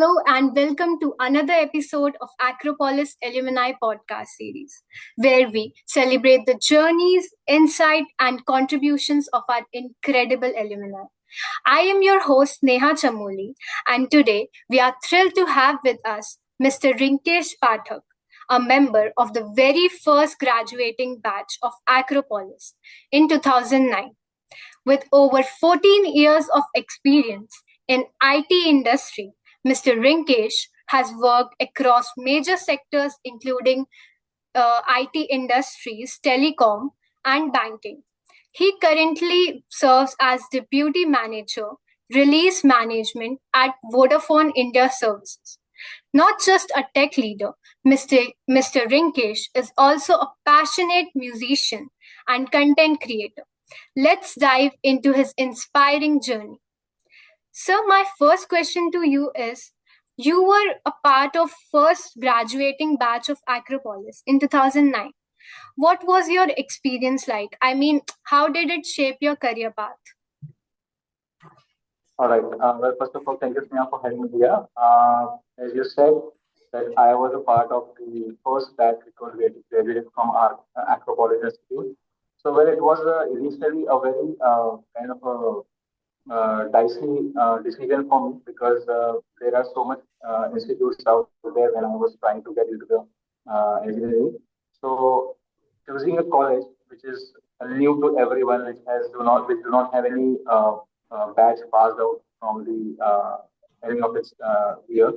Hello and welcome to another episode of Acropolis Alumni Podcast Series, where we celebrate the journeys, insight, and contributions of our incredible alumni. I am your host Neha Chamoli, and today we are thrilled to have with us Mr. Rinkesh Phatak, a member of the very first graduating batch of Acropolis in 2009. With over 14 years of experience in IT industry, Mr. Rinkesh has worked across major sectors including IT industries, telecom, and banking. He currently serves as Deputy Manager, Release Management at Vodafone India Services. Not just a tech leader, Mr. Rinkesh is also a passionate musician and content creator. Let's dive into his inspiring journey. So my first question to you is, you were a part of first graduating batch of Acropolis in 2009. What was your experience like? I mean, how did it shape your career path? All right. Well, first of all, thank you, Sneha, for having me here. As you said, that I was a part of the first batch which was graduated from our Acropolis Institute. So, well, it was initially a very kind of a dicey decision for me because there are so much institutes out there when I was trying to get into the engineering. So, choosing a college which is new to everyone, which do not have any batch passed out from the ending of its year.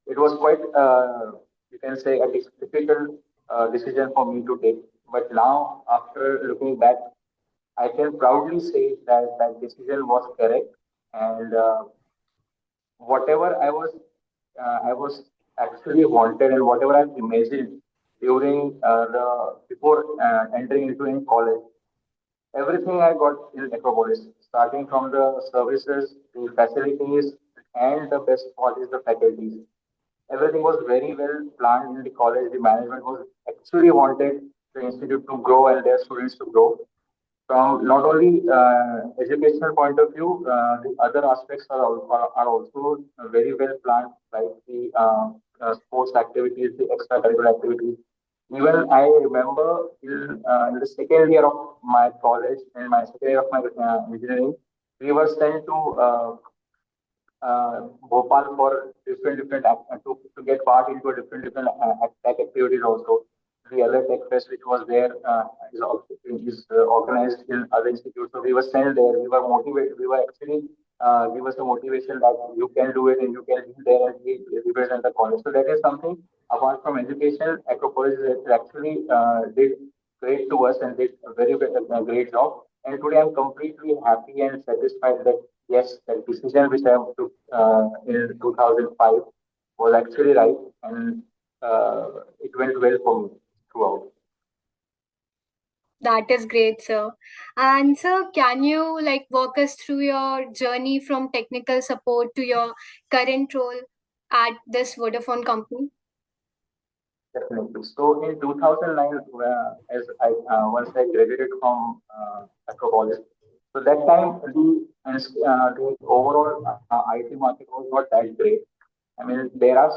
It was quite, you can say, a difficult decision for me to take. But now, after looking back, I can proudly say that that decision was correct, and whatever I was actually wanted, and whatever I imagined during the before entering into in college, everything I got in Acropolis, starting from the services, the facilities, and the best part is the faculties. Everything was very well planned in the college. The management was actually wanted the institute to grow and their students to grow. From not only educational point of view, the other aspects are also very well planned, like the sports activities, the extracurricular activities. Even I remember in the second year of my college, in my second year of my engineering, we were sent Bhopal for to get part into a different tech activities also. The other tech fest which was there is organized in other institutes. So we were sent there. We were motivated. We were actually give us a motivation that you can do it and you can be there and represent the college. So that is something apart from education, Acropolis actually did great to us and did a great job. And today I'm completely happy and satisfied that yes, that decision which I took in 2005 was actually right, and it went well for me throughout. That is great, sir. And sir, can you like walk us through your journey from technical support to your current role at this Vodafone company? Definitely. So in 2009, as I once I graduated from Acropolis, so that time the overall IT market was not that great. I mean, there are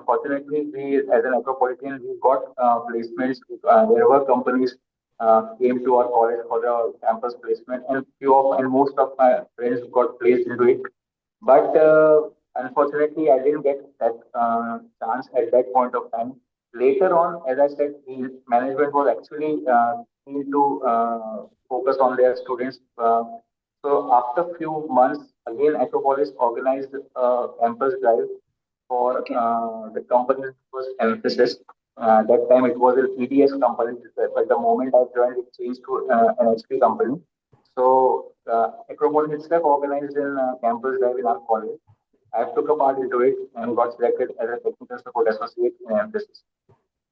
fortunately we as an Acropolitan we got placements. There were companies came to our college for the campus placement, and most of my friends got placed into it. But unfortunately, I didn't get that chance at that point of time. Later on, as I said, the management was actually keen to focus on their students. So after few months, again, Acropolis organized a campus drive for Okay. the company was emphasis. That time it was an EDS company, but the moment I joined, it changed to an HP company. So Acropolis itself organized a campus drive in our college. I took a part into it and got selected as a technical support associate in emphasis.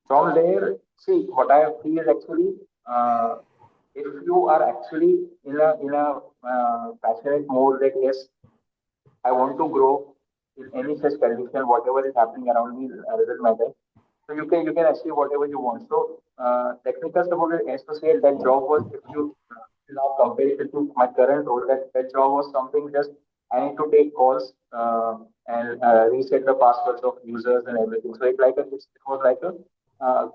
From there, see what I feel is actually, if you are actually in a passionate mode that yes, I want to grow in any such condition, whatever is happening around me doesn't matter. So you can achieve whatever you want. So technical support associate, that job was, if you now compare it to my current role, that job was something just I need to take calls and reset the passwords of users and everything. So it was like a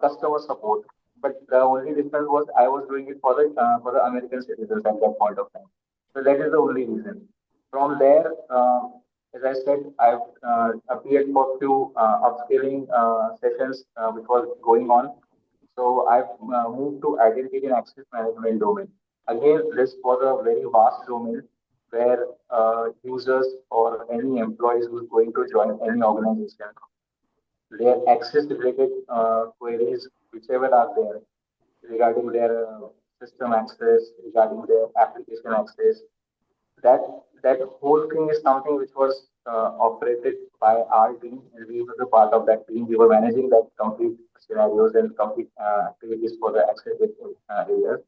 customer support. But the only difference was I was doing it for the American citizens at that point of time. So that is the only reason. From there, as I said, I've appeared for few upskilling sessions which was going on. So I've moved to identity and access management domain. Again, this was a very vast domain where users or any employees who's going to join any organization, their access related queries, whichever are there, regarding their system access, regarding their application access, that that whole thing is something which was operated by our team, and we were the part of that team. We were managing that complete scenarios and complete activities for the access areas.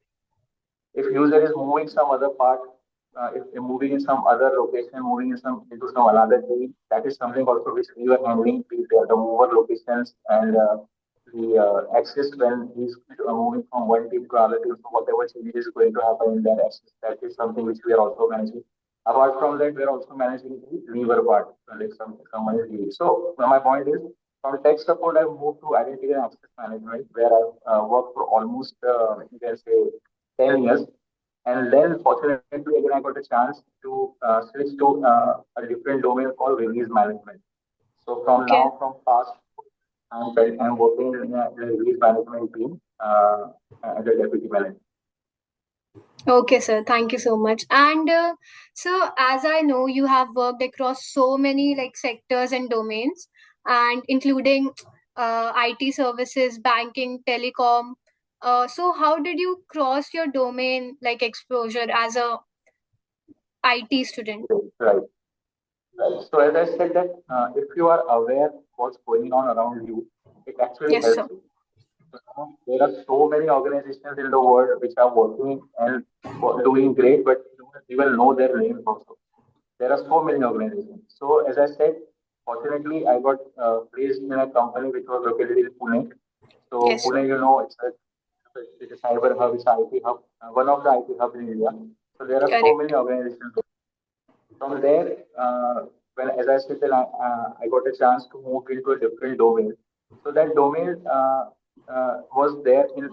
If user is moving some other part, if they're moving in some other location, moving in some into some another team, that is something also which we were handling the mover locations and the access when he's moving from one team to another team. So whatever changes is going to happen in their access, that is something which we are also managing. Apart from that, we are also managing the lever part, like someone is leaving. So my point is, from tech support, I moved to identity and access management, where I've worked for almost you can say 10 years. And then, fortunately, again, I got a chance to switch to a different domain called release management. So from Okay. now, from past, I'm working in a release management team as a deputy manager. Okay, sir. Thank you so much. And so, as I know, you have worked across so many like sectors and domains, and including IT services, banking, telecom. So, how did you cross your domain like exposure as a IT student? Right, right. So as I said that if you are aware what's going on around you, it actually Yes, helps sir. you. So there are so many organizations in the world which are working and doing great, but you will know their names also. There are so many organizations. So as I said, fortunately, I got placed in a company which was located in Pune. So Yes, sir. Pune, it's a cyber hub, it's a IT hub, one of the IT hubs in India. So there are so Correct. many organizations. From there, when as I said, then I got a chance to move into a different domain. So that domain was there in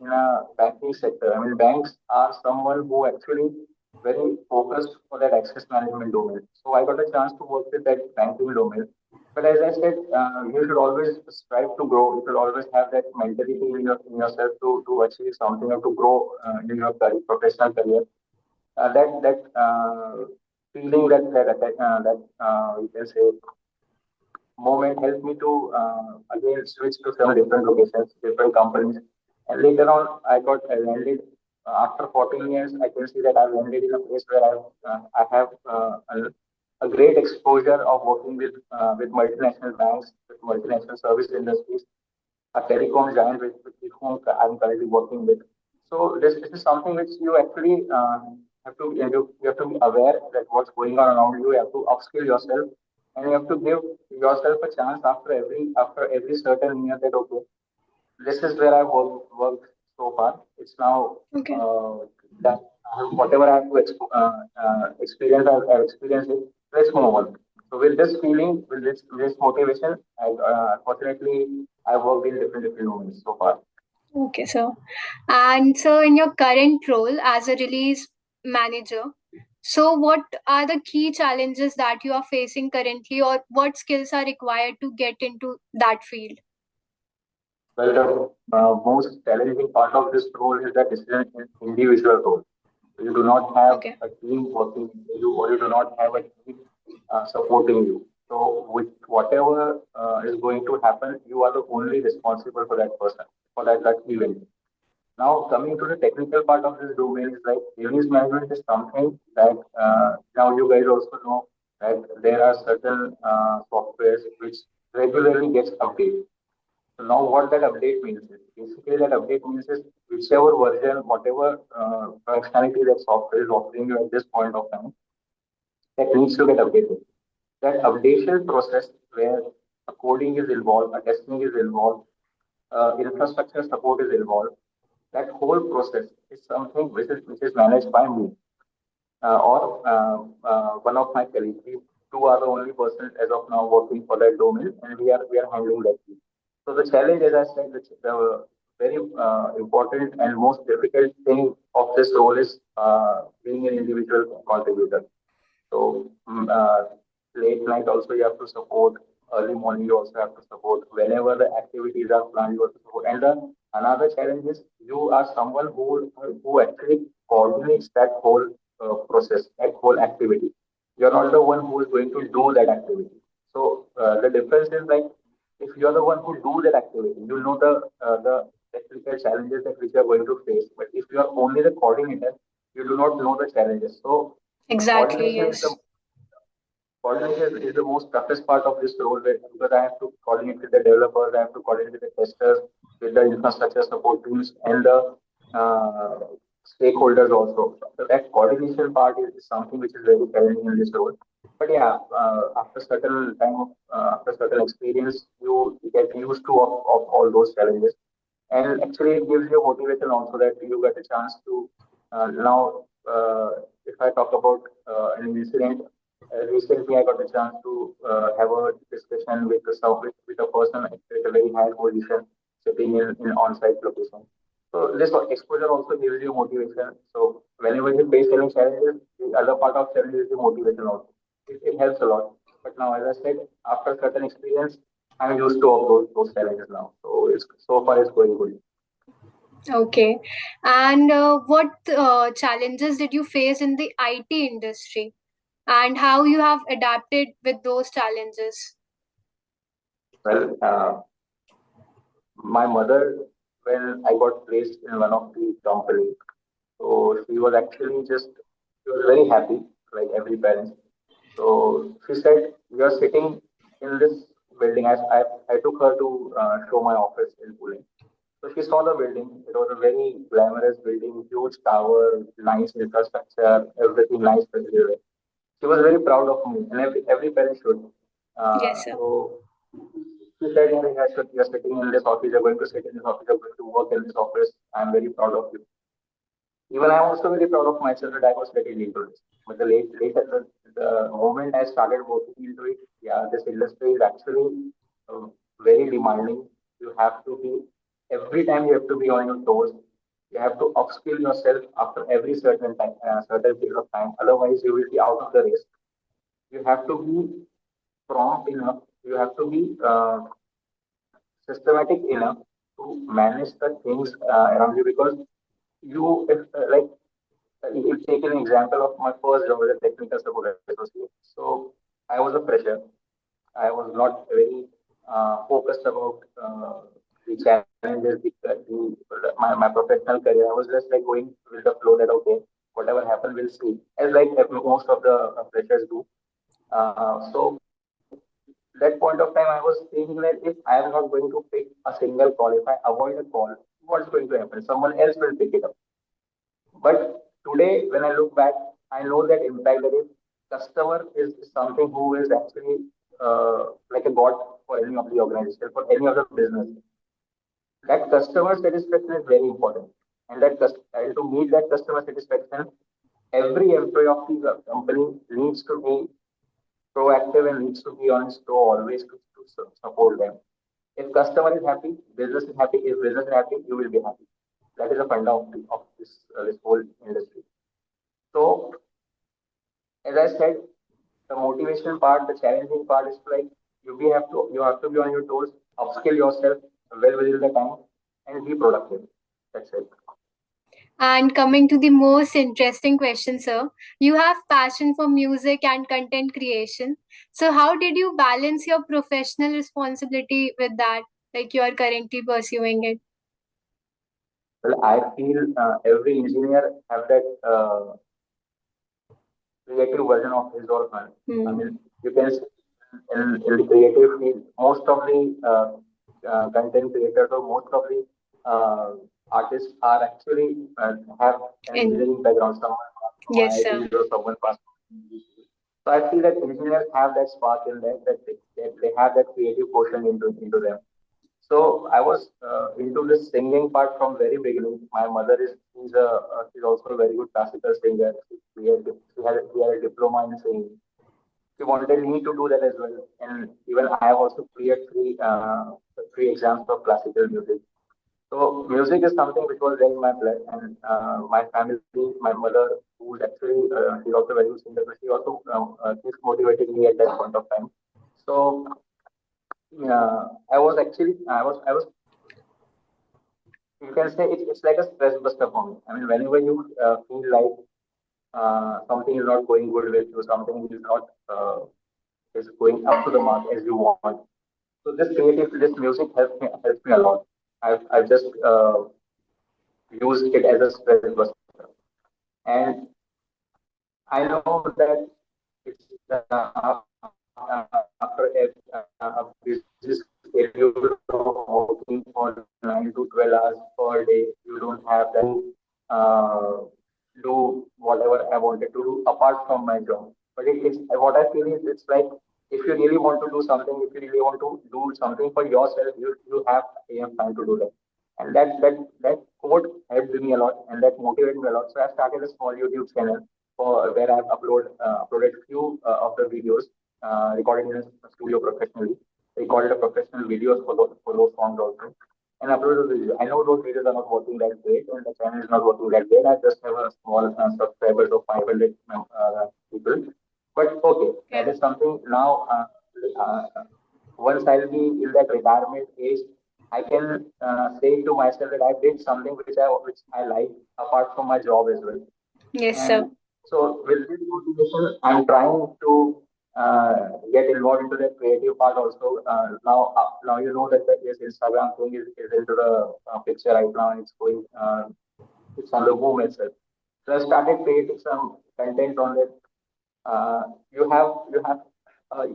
a banking sector. I mean, banks are someone who actually very focused for that access management domain. So I got a chance to work with that banking domain. But as I said, you should always strive to grow. You should always have that mentality in yourself to achieve something or to grow in your career, professional career. That feeling that you can say moment helped me to again switch to some different locations, different companies. And later on, I got landed after 14 years. I can see that I landed in a place where I have a great exposure of working with multinational banks, with multinational service industries, a telecom giant with whom I'm currently working with. So this is something which you actually you have to be aware that what's going on around you. You have to upskill yourself, and you have to give yourself a chance after every certain year that okay, this is where I've worked so far. It's now Okay. that whatever I have to experience, I've experienced it. Let's move on. So with this feeling, with this motivation, fortunately I worked in different domains so far. Okay, sir. And so, in your current role as a release manager, so what are the key challenges that you are facing currently, or what skills are required to get into that field? Well, the most challenging part of this role is that this is an individual role. You do not have Okay. a team working with you, or you do not have a team supporting you. So, with whatever is going to happen, you are the only responsible for that person, for that event. Now, coming to the technical part of this domain is like release management is something that now you guys also know that there are certain softwares which regularly gets updated. So now what that update means is basically that update means is whichever version, whatever functionality that software is offering you at this point of time, that needs to get updated. That updation process where a coding is involved, a testing is involved, infrastructure support is involved. That whole process is something which is managed by me. or one of my colleagues. We two are the only persons as of now working for that domain, and we are handling that team. So the challenge, as I said, the very important and most difficult thing of this role is being an individual contributor. So late night also you have to support, early morning you also have to support. Whenever the activities are planned, you have to support. And the another challenge is you are someone who actually coordinates that whole process, that whole activity. You are not the one who is going to do that activity. So the difference is like if you are the one who do that activity, you know the technical challenges that which you are going to face. But if you are only the coordinator, you do not know the challenges. So Exactly, coordination is the yes. coordination is the most toughest part of this role because I have to coordinate with the developers, I have to coordinate with the testers, with the infrastructure support teams, and the uh, stakeholders also. So that coordination part is something which is very challenging in this role. But yeah, after certain time of after certain experience, you get used to of all those challenges, and actually it gives you motivation also that you get a chance to now. If I talk about an incident, recently I got a chance to have a discussion with with a person at a very high position sitting in on-site location. So this exposure also gives you motivation. So whenever you face any challenges, the other part of challenge is the motivation also. It helps a lot. But now, as I said, after certain experience, I'm used to all those challenges now. So it's so far it's going good. Okay. And what challenges did you face in the IT industry, and how you have adapted with those challenges? Well, my mother, when I got placed in one of the companies, so she was actually she was very happy, like every parent. So she said, "We are sitting in this building." I took her to show my office in Pune. So she saw the building. It was a very glamorous building, huge tower, nice infrastructure, everything nice facility. She was very proud of me, and every parent should. Yes, sir. So she said, "You're sitting in this office. You're going to sit in this office. You're going to work in this office. I'm very proud of you." Even I'm also very proud of myself that I was getting into this. But later, the moment I started working into it, yeah, this industry is actually uh, very demanding. You have to be every time you have to be on your toes. You have to upskill yourself after every certain time, certain period of time. Otherwise, you will be out of the race. You have to be prompt enough. You have to be systematic enough to manage the things around you because you, if like you take an example of my first job as a technical support associate. So I was a fresher. I was not very focused about the challenges, my professional career. I was just like going with the flow that okay, whatever happens, we'll see. As like most of the freshers do. So that point of time, I was thinking that if I am not going to pick a single call, if I avoid a call, what's going to happen? Someone else will pick it up. But today, when I look back, I know that impact that is customer is something who is actually like a god for any of the organization, for any of the business. That customer satisfaction is very important, and and to meet that customer satisfaction, every employee of the company needs to be proactive and needs to be on his toe always to support them. If customer is happy, business is happy. If business is happy, you will be happy. That is the funda of this whole industry. So, as I said, the motivation part, the challenging part is like you have to be on your toes, upskill yourself well within the time, and be productive. That's it. And coming to the most interesting question, sir, you have passion for music and content creation. So, how did you balance your professional responsibility with that? Like you are currently pursuing it. Well, I feel every engineer have that creative version of his or her. I Hmm. mean, you can see in the creative field, most of the content creators or most of the artists are actually have an And engineering background. Someone passed from yes, sir. IIT or someone passed from UC. So I feel that engineers have that spark in them, that they have that creative portion into them. So I was into this singing part from very beginning. My mother is She's also a very good classical singer. She had a diploma in singing. She wanted me to do that as well, and even I have also cleared three exams for classical music. So music is something which was there in my blood, and my family, my mother, who's actually she's also very good singer, but she's motivating me at that point of time. So I was you can say it's like a stress buster for me. I mean, whenever you feel like something is not going good with you, something is not is going up to the mark as you want. So this music helps me a lot. I've just used it as a stress buster, and I know that it's after a busy schedule of working for 9 to 12 hours per day, you don't have that do whatever I wanted to do apart from my job. But it's what I feel is it's like if you really want to do something, if you really want to do something for yourself, you have enough time to do that. And that quote helped me a lot, and that motivated me a lot. So I started a small YouTube channel for where I've uploaded few of the videos recorded in a studio professionally, recorded a professional videos for those songs also, and uploaded the video. I know those videos are not working that great, and the channel is not working that great. I just have a small subscribers of 500 people, but okay, that Okay. is something now. Once I'll be in that retirement age, I can say to myself that I did something which I like apart from my job as well. Yes, sir. And so with this motivation, I'm trying to get involved into the creative part also. Now you know that this Instagram thing is into the picture right now. It's going, it's on the boom itself. So I started creating some content on it. Uh, you have you have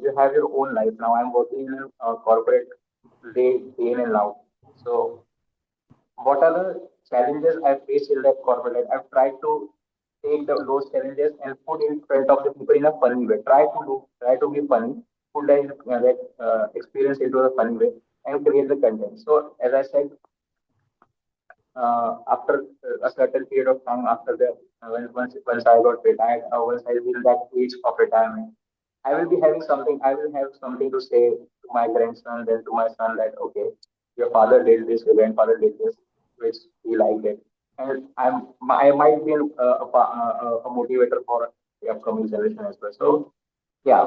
you have your own life now. I'm working in a corporate day in and out. So what are the challenges I faced in that corporate life? I've tried to take those challenges and put in front of the people in a funny way. Try to be funny, put that experience into a funny way, and create the content. So as I said, after a certain period of time, after the once I got retired, or once I will that age of retirement, I will be having something. I will have something to say to my grandson, then to my son that okay, your father did this, your grandfather did this, which he liked it, and I might be a motivator for the upcoming generation as well. So yeah,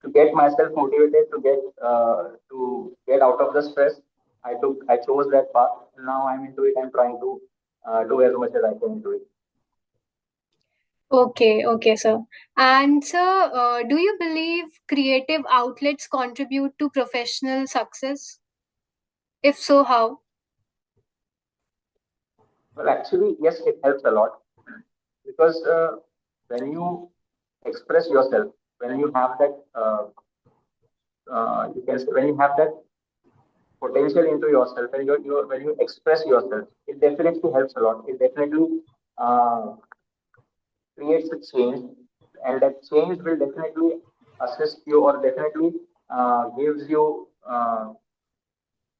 to get myself motivated to get out of the stress, I chose that path. Now I'm into it. I'm trying to do as much as I can into it. Okay, okay, sir. And sir, do you believe creative outlets contribute to professional success? If so, how? Well, actually, yes, it helps a lot because when you express yourself, when you have that you can say when you have that potential into yourself, and when you express yourself, it definitely helps a lot. It definitely uh, creates a change, and that change will definitely assist you or definitely gives you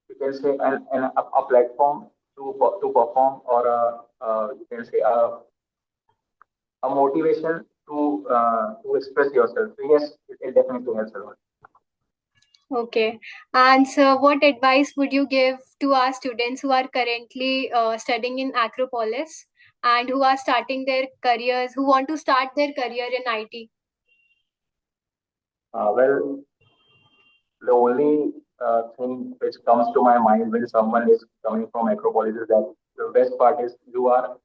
you can say a platform to perform or you can say a motivation to express yourself. So yes, it definitely helps a lot. Okay. And sir, what advice would you give to our students who are currently studying in Acropolis and who are starting their careers, who want to start their career in IT? Well, the only thing which comes to my mind when someone is coming from Acropolis is that the best part is you are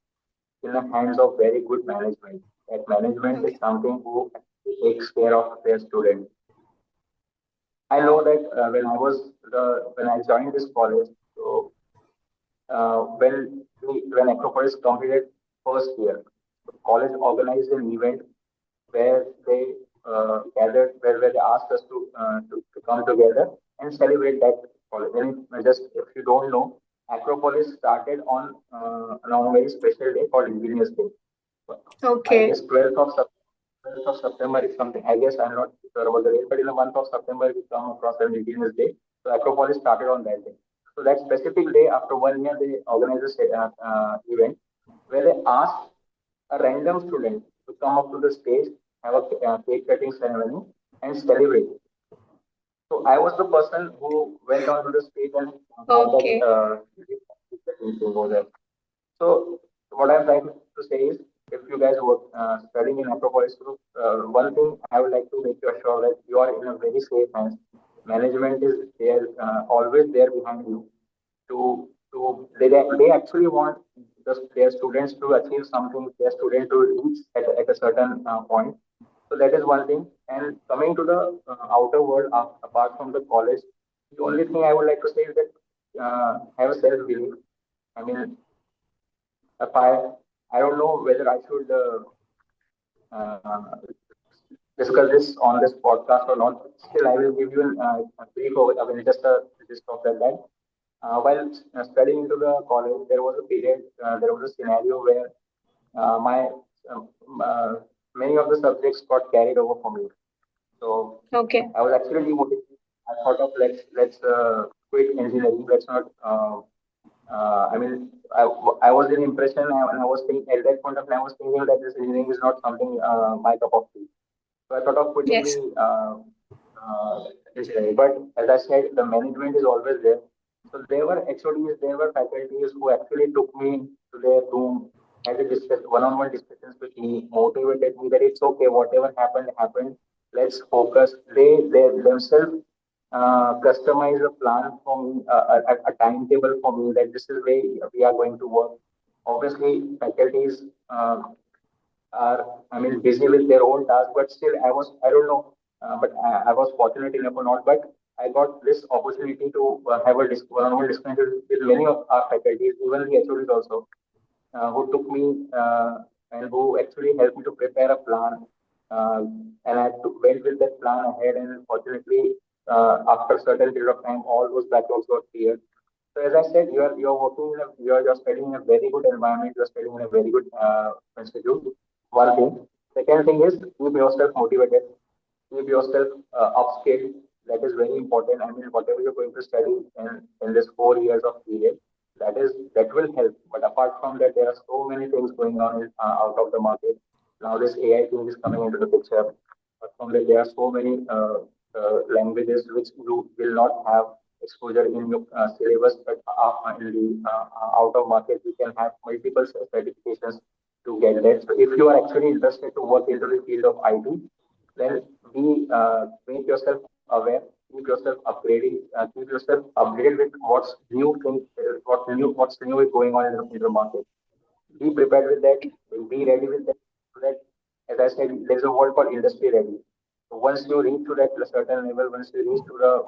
in the hands of very good management. That management is Okay. something who takes care of their students. I know that when I joined this college, so when Acropolis completed first year, the college organized an event where they where they asked us to come together and celebrate that college. And just if you don't know, Acropolis started on a very special day called Engineers Day. I Okay. guess 12th of September is something. I guess I'm not sure about the date, but in the month of September, we come across an Indigenous Day. So Acropolis started on that day. So that specific day, after 1 year, they organized this event, where they asked a random student to come up to the stage, have a cake cutting ceremony, and celebrate. So I was the person who went onto the stage and had that Okay. cake cutting thing over there. So what I'm trying to say is, if you guys were studying in Acropolis Group, one thing I would like to make you assure that you are in a very safe hands. Management is there, always there behind you they actually want their students to achieve something, their student to reach at a certain point. So that is one thing. And coming to the outer world, apart from the college, the only thing I would like to say is that have a self belief. I mean, if I don't know whether I should uh, discuss this on this podcast or not. Still, I will give you a brief over. I mean, just a gist of that. While studying into the college, there was a period, there was a scenario where my um, uh, many of the subjects got carried over for me. So Okay. I was actually demotivated. I thought of let's quit engineering. Let's not. I mean, I was in impression and I was thinking at that point of time I was thinking that this engineering is not something my cup of tea. So I thought of quitting Yes. the engineering. But as I said, the management is always there. So there were HODs, there were faculties who actually took me to their room, had a one-on-one discussions with me, motivated me that it's okay, whatever happened, happened. Let's focus. They themselves customize a plan for me, a timetable for me that this is where we are going to work. Obviously, faculties are, I mean, busy with their own tasks, but still, I don't know, but I was fortunate enough or not, but I got this opportunity to have a one-on-one discussion with many of our faculties, even the HODs also, who took me and who actually helped me to prepare a plan. And went with that plan ahead, and fortunately, after a certain period of time, all those backlogs got cleared. So as I said, you are working in a you're studying in a very good environment. You're studying in a very good institute. One thing. Second thing is keep yourself motivated, keep yourself upskilled. That is very important. I mean, whatever you're going to study in this 4 years of period, that will help. But apart from that, there are so many things going on out of the market. Now this AI thing is coming into the picture. Apart from that, there are so many languages which you will not have exposure in your syllabus, but in the out of market, you can have multiple certifications to get that. So if you are actually interested to work into the field of IT, then make yourself aware, keep yourself upgrading, keep yourself updated with what's new is going on in the market. Be prepared with that, be ready with that. So that, as I said, there's a word called industry ready. So once you reach to that certain level, once you reach to the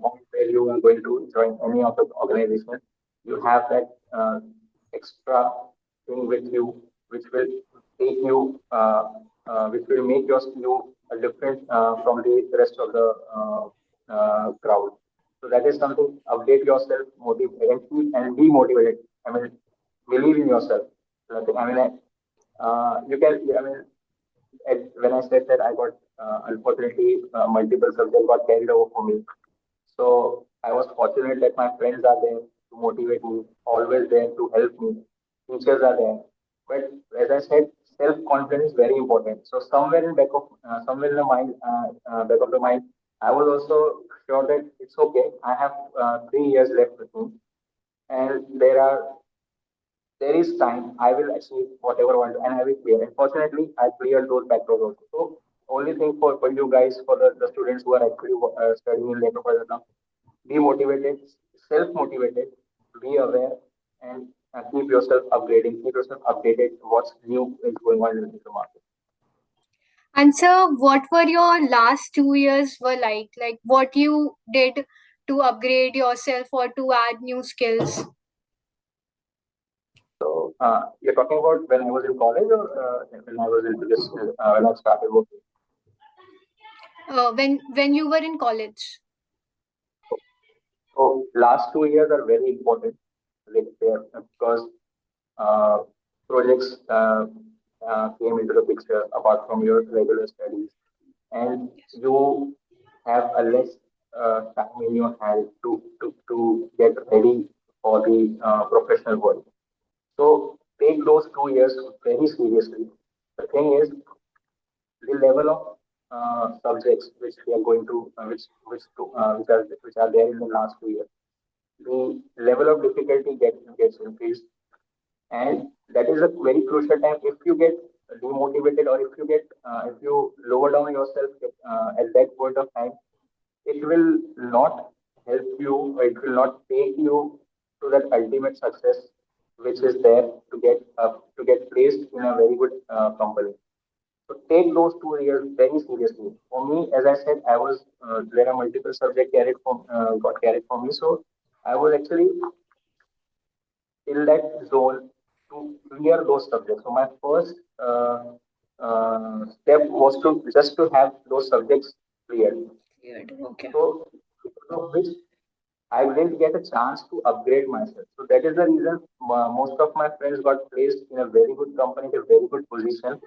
point where you are going to join any of the organization, you have that extra thing with you, which will take you, which will make you a different from the rest of the crowd. So that is something. Update yourself, motivate, and be motivated. I mean, believe in yourself. I mean, you can. I mean, when I said that I got unfortunately multiple subjects got carried over for me. So I was fortunate that my friends are there to motivate me, always there to help me. Teachers are there. But as I said, self confidence is very important. So somewhere in the mind, back of the mind, I was also sure that it's okay. I have 3 years left with me, and there is time. I will achieve whatever I want, and I will clear. Unfortunately, I cleared those backlogs also. So only thing for you guys, for the students who are actually studying in labor now, be motivated, self-motivated, be aware, and keep yourself upgrading, keep yourself updated. What's new is going on in the market. And so, what were your last 2 years were like? Like what you did to upgrade yourself or to add new skills? So you're talking about when I was in college or when I was into this when I started working. When you were in college. So last 2 years are very important, like there because uh, projects came into the picture apart from your regular studies, and you have a less time in your hand to get ready for the professional world. So take those 2 years very seriously. The thing is, the level of subjects which we are going to, which are there in the last 2 years, the level of difficulty gets increased, and that is a very crucial time. If you get demotivated, or if you lower down yourself at that point of time, it will not help you, or it will not take you to that ultimate success which is there to get placed in a very good company. So take those 2 years very seriously. For me, as I said, I was there are multiple subjects got carried for me. So I was actually in that zone to clear those subjects. So my first step was to just to have those subjects cleared. Cleared. Okay. So because of which I didn't get a chance to upgrade myself. So that is the reason most of my friends got placed in a very good company, at a very good position,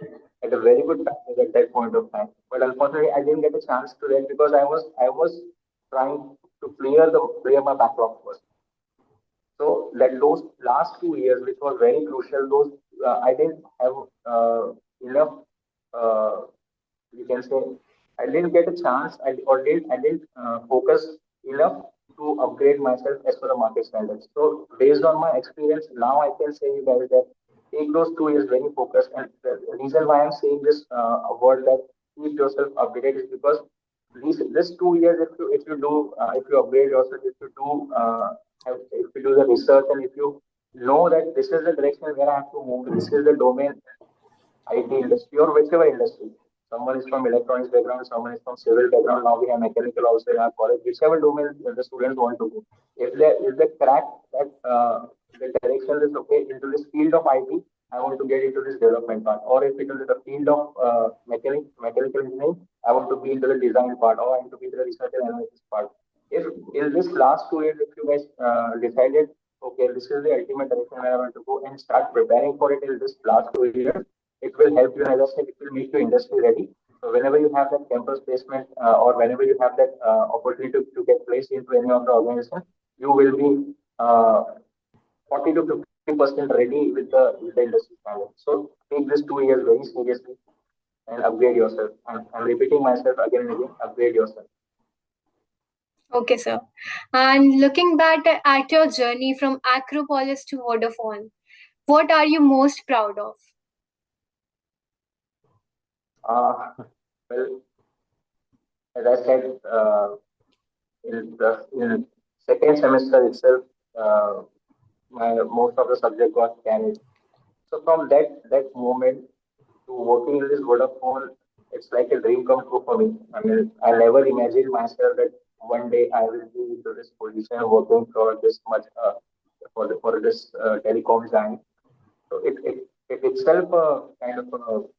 at a very good time at that point of time. But unfortunately, I didn't get a chance to that because I was trying to clear my backlog first. So that those last 2 years, which was very crucial, those I didn't have enough. Uh, you can say I didn't get a chance. I didn't focus enough to upgrade myself as per the market standards. So based on my experience, now I can say you guys that take those 2 years very focused. And the reason why I'm saying this word that keep yourself updated is because this 2 years, if you upgrade yourself, if you do the research, and if you know that this is the direction where I have to move, this is the domain, IT industry or whichever industry. Someone is from electronics background, someone is from civil background. Now we have mechanical also in our college. Whichever domain the students want to go, if they crack that the direction is okay into this field of IT, I want to get into this development part. Or if it is the field of mechanical engineering, I want to be into the design part, or I want to be into the research and analysis part. If in this last 2 years, if you guys decided, okay, this is the ultimate direction where I want to go, and start preparing for it in this last 2 years, it will help you. And as I said, it will make you industry ready. So whenever you have that campus placement, or whenever you have that opportunity to get placed into any of the organization, you will be 40 to 50% ready with the industry standard. So take this 2 years very seriously and upgrade yourself. And I'm repeating myself again and again, upgrade yourself. Okay, sir. And looking back at your journey from Acropolis to Vodafone, what are you most proud of? Uh, well, as I said, in second semester itself, uh, my most of the subject got carried. So from that moment to working in this Vodafone, it's like a dream come true for me. I mean, I never imagined myself that one day I will be into this position working for this much for this telecom giant. So it itself a kind of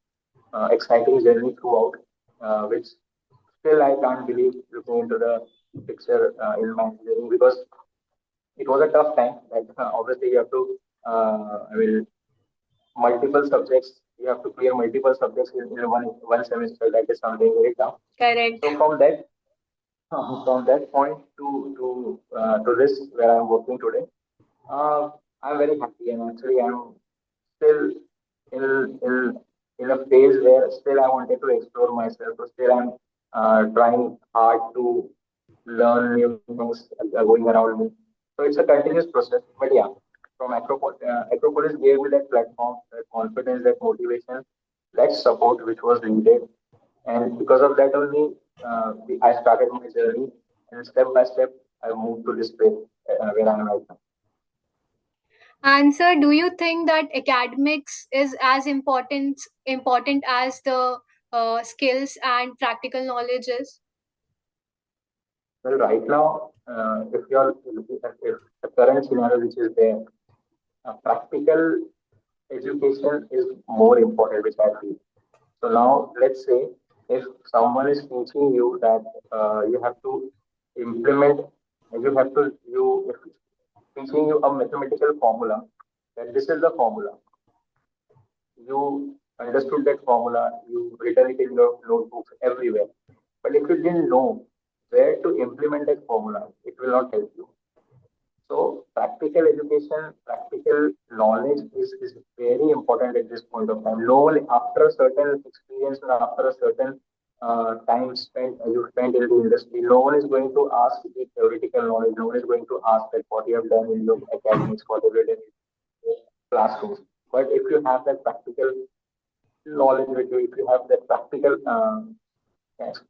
exciting journey throughout, which still I can't believe looking into the picture in my engineering, because it was a tough time. Like obviously you have to, I mean, multiple subjects. You have to clear multiple subjects in one semester. That is something very tough. Correct. So from that point to this where I'm working today, I'm very happy, and actually I'm still in in in a phase where still I wanted to explore myself. So still I'm trying hard to learn new things going around me. So it's a continuous process. But yeah, from Acropolis gave me that platform, that confidence, that motivation, that support which was needed, and because of that only, I started my journey, and step by step I moved to this place where I am right now. And sir, do you think that academics is as important as the skills and practical knowledge is? Well, right now, if you are looking at if the current scenario which is there, practical education is more important, which I feel. So now, let's say if someone is teaching you that you have to implement, you have to you if teaching you a mathematical formula, that this is the formula. You understood that formula, you written it in your notebooks everywhere. But if you didn't know where to implement that formula, it will not help you. So practical education, theoretical knowledge is very important at this point of time. No one, after a certain experience or after a certain time spent you spent in the industry, no one is going to ask the theoretical knowledge. No one is going to ask that what you have done in your academics, what you have done in your classrooms. But if you have that practical knowledge with you, if you have that practical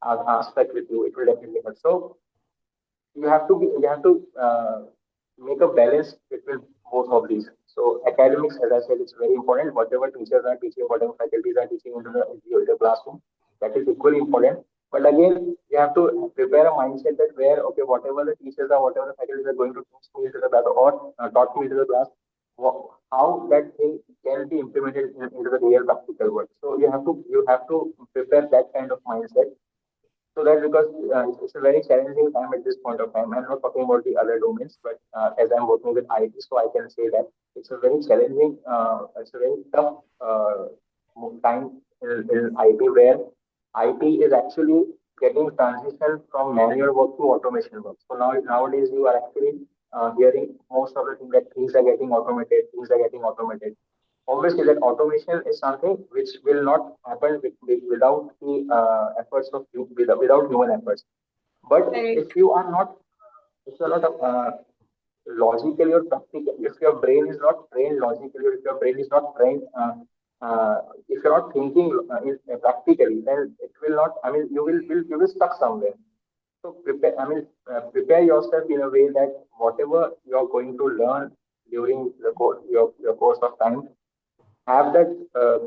aspect with you, it will definitely help. So you have to make a balance between both of these. So academics, as I said, it's very important. Whatever teachers are teaching, whatever faculties are teaching into the classroom, that is equally important. But again, you have to prepare a mindset that where okay, whatever the teachers are, whatever the faculties are going to teach me into the class or taught me into the class, how that thing can be implemented into the real practical world. So you have to prepare that kind of mindset so that because it's a very challenging time at this point of time. I'm not talking about the other domains, but as I'm working with IT, so I can say that it's a very challenging, it's a very tough time in IT where IT is actually getting transition from manual work to automation work. So nowadays you are actually hearing most of the things that things are getting automated, things are getting automated. Obviously, that automation is something which will not happen without the efforts of without human efforts. But Correct. if you are not logically or practically, if your brain is not trained logically, or if your brain is not trained, if you're not thinking practically, then it will not. I mean, you will stuck somewhere. So prepare yourself in a way that whatever you are going to learn during your course of time, have that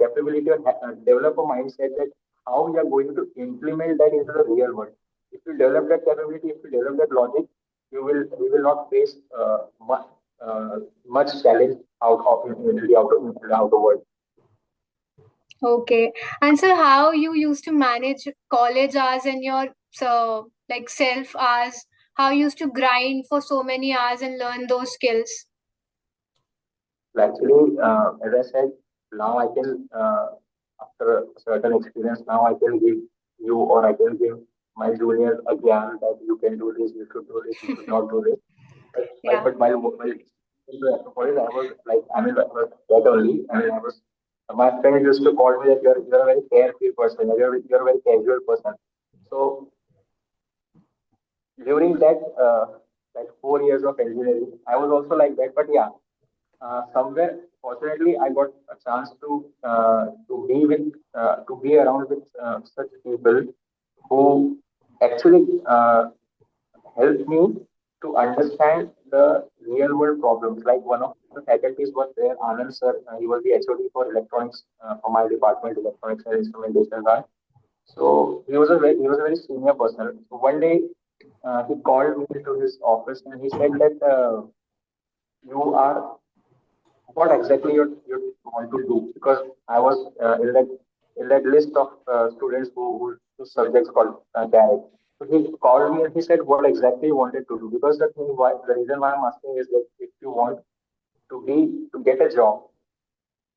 capability or develop a mindset that how you are going to implement that into the real world. If you develop that capability, if you develop that logic, you will not face much challenge out of in the outer world. Okay. And so how you used to manage college hours and your like self hours, how you used to grind for so many hours and learn those skills? So actually, as I said, now I can after a certain experience, now I can give you or I can give my juniors a gyan that you can do this, you should do this, you should not do this. Yeah. But while into Acropolis, I was like, I was that only. I was, my friends used to call me that you're a very carefree person, you're a very casual person. So during that 4 years of engineering, I was also like that. But yeah, somewhere fortunately I got a chance to be around with such people who actually helped me to understand the real world problems. Like one of the faculties was there, Anand sir. He was the HOD for electronics for my department, electronics and instrumentation. So he was a very senior person. So one day he called me to his office and he said that you are what exactly you want to do because I was in that list of students whose subjects called direct. So he called me and he said what exactly you wanted to do because the reason why I'm asking is that if you want to get a job,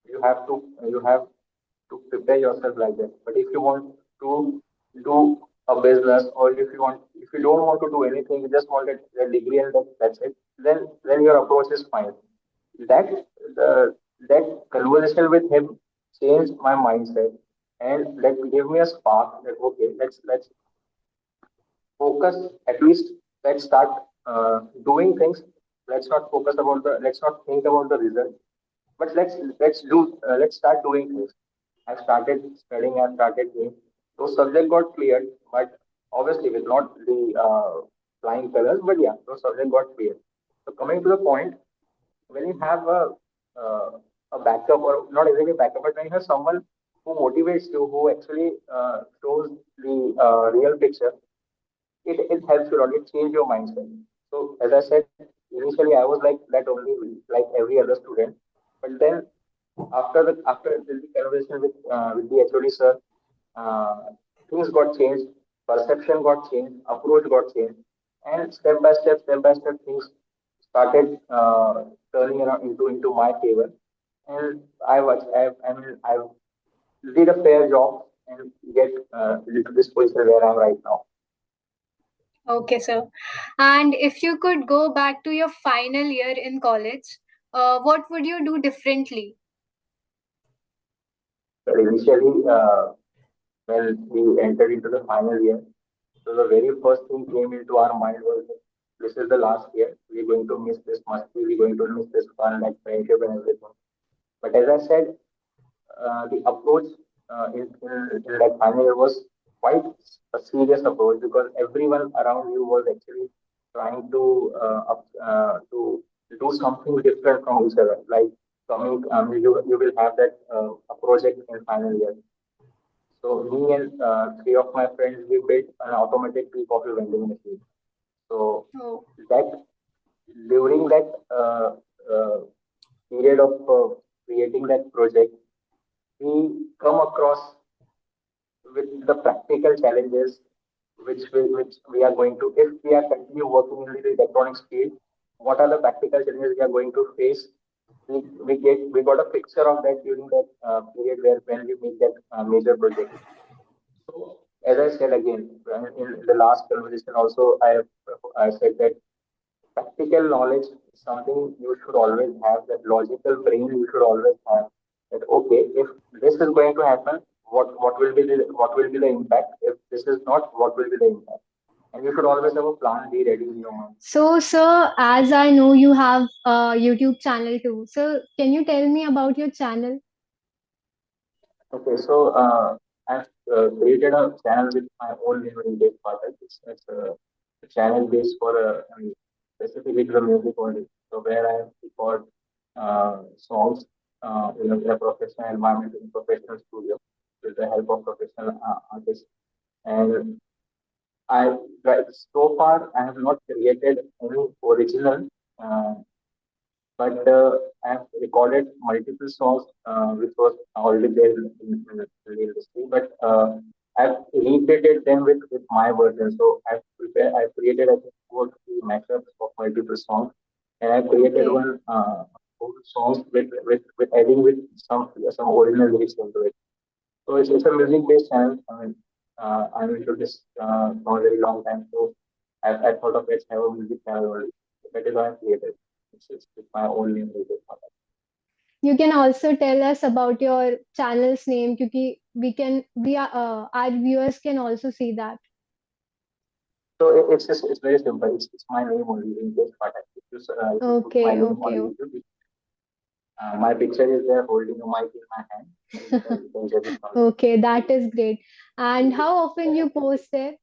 you have to prepare yourself like that. But if you want to do a business or if you don't want to do anything, you just want a degree and that's it, then your approach is fine. That the that conversation with him changed my mindset and that gave me a spark that okay, let's focus at least let's start doing things. Let's not think about the result, but let's start doing things. I started studying. I started doing. Those subjects got cleared, but obviously with not the flying colors. But yeah, those subjects got cleared. So coming to the point, when you have a backup or not exactly backup, but when you have someone who motivates you, who actually shows the real picture, it helps you a lot. It changes your mindset. So as I said, initially I was like that only, like every other student. But then after the conversation with the HOD sir, uh, things got changed, perception got changed, approach got changed, and step by step, things started turning around into my favor. And I did a fair job and get into this position where I'm right now. Okay, sir. And if you could go back to your final year in college, what would you do differently? But initially, when we entered into the final year, so the very first thing came into our mind was that this is the last year. We're going to miss this musty. We're going to miss this fun, like friendship and everything. But as I said, the approach in that final year was quite a serious approach because everyone around you was actually trying to do something different from each other. Like coming, you will have that a project in final year. So me and three of my friends we built an automatic tea coffee vending machine. So Oh, that during that period of creating that project, we come across with the practical challenges which we are going to if we are continue working in the electronics field. What are the practical challenges we are going to face? We got a picture of that during that period where when we make that major project. So, as I said again in the last conversation, also I said that practical knowledge is something you should always have. That logical brain you should always have. That okay, if this is going to happen, what will be the impact? If this is not, what will be the impact? And you should always have a plan B ready in your mind. so, sir, as I know you have a YouTube channel too. So, can you tell me about your channel? Okay, so I've created a channel with my own name, Rinkesh Phatak. It's a channel based for specifically to the music only. So where I record songs in a professional environment, in a professional studio with the help of professional artists. And I right, so far I have not created any original. Uh, but I have recorded multiple songs which was already there in the industry, but I've recreated them with my version. So I've created I think 2 or 3 mashups of multiple songs, and I've created Okay. one whole songs with adding with some original lyrics into it. So it's a music based channel. I mean, I'm into this for a very long time, so I thought of let's have a music channel only. That is why I created. It's my own name. You can also tell us about your channel's name, because we are our viewers can also see that. So it's very simple. It's my name only in this part. If you put my Okay, name on okay, YouTube, my picture is there holding a mic in my hand, and you can judge it from there. okay, that is great. And how often you post there?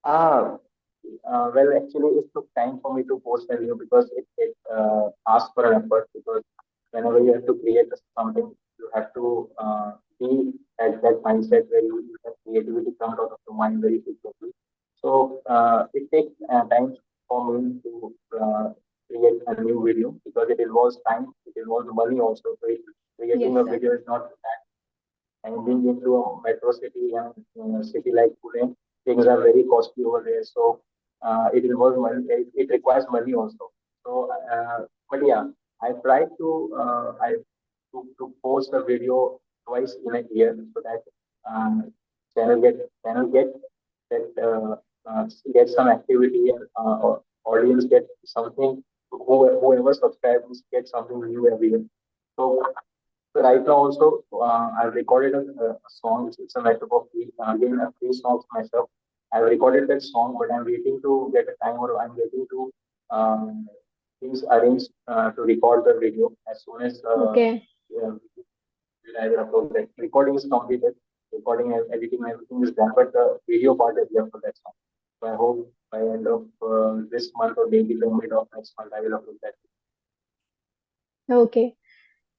Ah, well, actually, it took time for me to post a video because it asks for an effort. Because whenever you have to create something, you have to be at that mindset where you have creativity comes out of your mind very quickly. So it takes time for me to create a new video because it involves time, it involves money also. So creating Yes, a sir. video is not and being into a metro city and city like Pune, things are very costly over there. So it involves money. It requires money also. So, but yeah, I try to post a video twice in a year so that um, channel get that get some activity and audience get something. Whoever subscribes get something new every year. So so right now also I've recorded a song. It's a mashup of again 3 songs mashup. I've recorded that song, but I'm waiting to get a time or I'm waiting to things arranged to record the video as soon as Okay. yeah, I will upload that. Recording is completed. Recording and editing everything is done, but the video part is left for that song. So I hope by end of this month or maybe the mid of next month I will upload that. Okay.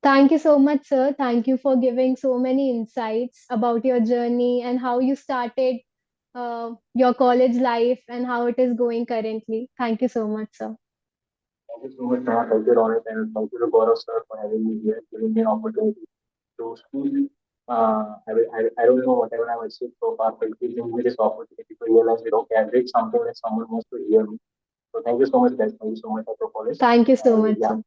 Thank you so much, sir. Thank you for giving so many insights about your journey and how you started your college life and how it is going currently. Thank you so much, sir. Thank you so much, Neha. Thank you, Ronit, and thank you to Gaurav sir for having me here, giving me an opportunity to speak. I don't know whatever I've achieved so far, but giving me this opportunity to realize that okay, I did something that someone wants to hear me. So thank you so much, guys. Thank you so much, Acropolis. Thank you so And much, yeah, sir.